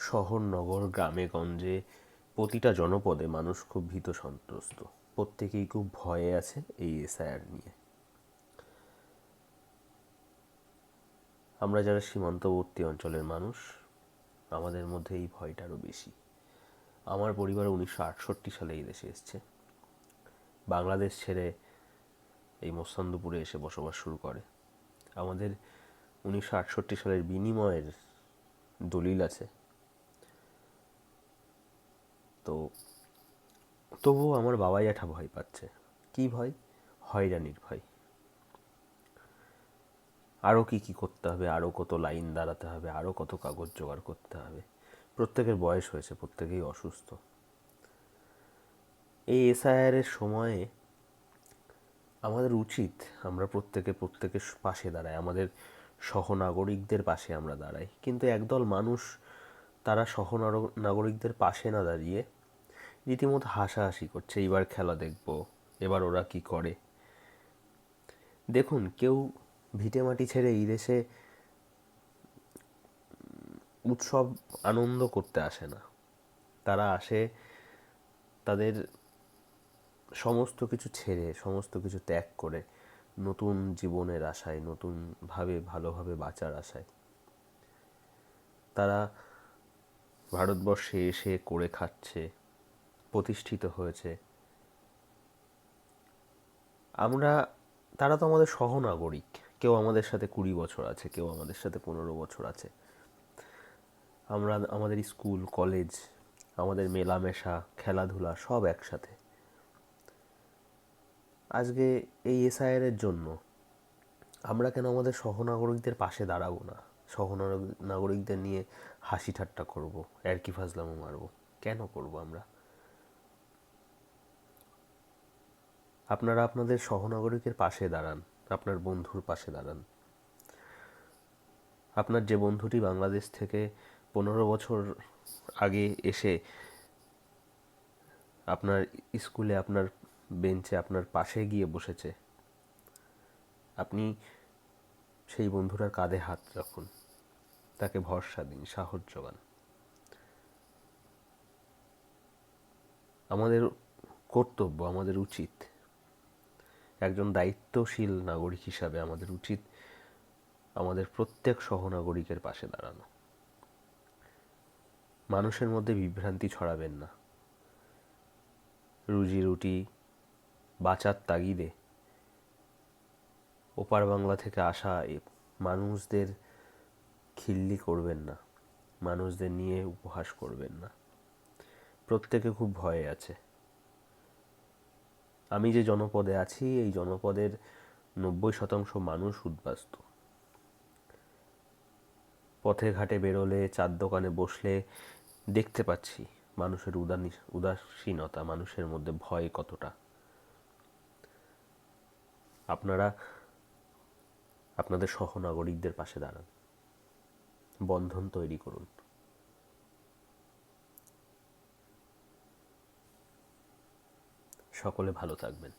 শহর নগর গ্রামে গঞ্জে প্রতিটা জনপদে মানুষ খুব ভীত সন্ত্রস্ত। প্রত্যেকেই খুব ভয়ে আছে এই এসআইআর নিয়ে। আমরা যারা সীমান্তবর্তী অঞ্চলের মানুষ, আমাদের মধ্যে এই ভয়টা আরও বেশি। আমার পরিবার 1968 সালে এই দেশে এসছে, বাংলাদেশ ছেড়ে এই মস্তান্দপুরে এসে বসবাস শুরু করে। আমাদের 1968 সালের বিনিময়ের দলিল আছে। তো তবুও আমার বাবা জ্যাঠা ভয় পাচ্ছে। কি ভয়? হয়রানির ভয়। আরও কি করতে হবে, আরও কত লাইন দাঁড়াতে হবে, আরও কত কাগজ জোগাড় করতে হবে। প্রত্যেকের বয়স হয়েছে, প্রত্যেকেই অসুস্থ। এই এসআইআরের সময়ে আমাদের উচিত আমরা প্রত্যেকের পাশে দাঁড়াই, আমাদের সহনাগরিকদের পাশে আমরা দাঁড়াই। কিন্তু একদল মানুষ তারা সহনাগরিকদের পাশে না দাঁড়িয়ে রীতিমতো হাসাহাসি করছে। এইবার খেলা দেখব, এবার ওরা কি করে। দেখুন, কেউ ভিটেমাটি ছেড়ে এই দেশে উৎসব আনন্দ করতে আসে না। তারা আসে তাদের সমস্ত কিছু ছেড়ে, সমস্ত কিছু ত্যাগ করে নতুন জীবনের আশায়, নতুনভাবে ভালোভাবে বাঁচার আশায়। তারা ভারতবর্ষে এসে করে খাচ্ছে, প্রতিষ্ঠিত হয়েছে। তারা তো আমাদের সহনাগরিক। কেউ আমাদের সাথে 20 বছর আছে, কেউ আমাদের সাথে 15 বছর আছে। আমাদের স্কুল কলেজ, আমাদের মেলামেশা খেলাধুলা সব একসাথে। আজকে এই এসআইআরের জন্য আমরা কেন আমাদের সহনাগরিকদের পাশে দাঁড়াবো না? সহনাগরিকদের নিয়ে হাসি ঠাট্টা করবো, এরকি ফাজলামো মারবো? কেন করব আমরা? আপনারা আপনাদের সহনাগরিকের পাশে দাঁড়ান, আপনার বন্ধুর পাশে দাঁড়ান। আপনার যে বন্ধুটি বাংলাদেশ থেকে 15 বছর আগে এসে আপনার স্কুলে, আপনার বেঞ্চে, আপনার পাশে গিয়ে বসেছে, আপনি সেই বন্ধুটার কাঁধে হাত রাখুন, তাকে ভরসা দিন, সাহস যোগান। আমাদের কর্তব্য, আমাদের উচিত, একজন দায়িত্বশীল নাগরিক হিসাবে আমাদের উচিত আমাদের প্রত্যেক সহনাগরিকের পাশে দাঁড়ানো। মানুষের মধ্যে বিভ্রান্তি ছড়াবেন না। রুজি রুটি বাঁচার তাগিদে ওপার বাংলা থেকে আসা মানুষদের খিল্লি করবেন না, মানুষদের নিয়ে উপহাস করবেন না। প্রত্যেকে খুব ভয়ে আছে। আমি যে জনপদে আছি, এই জনপদের 90% মানুষ উদ্বাস্তু। পথে ঘাটে বেরোলে, চার দোকানে বসলে দেখতে পাচ্ছি মানুষের উদাসীনতা, মানুষের মধ্যে ভয় কতটা। আপনারা আপনাদের সহনাগরিকদের পাশে দাঁড়ান, বন্ধন তৈরি করুন। সকলে ভালো থাকবেন।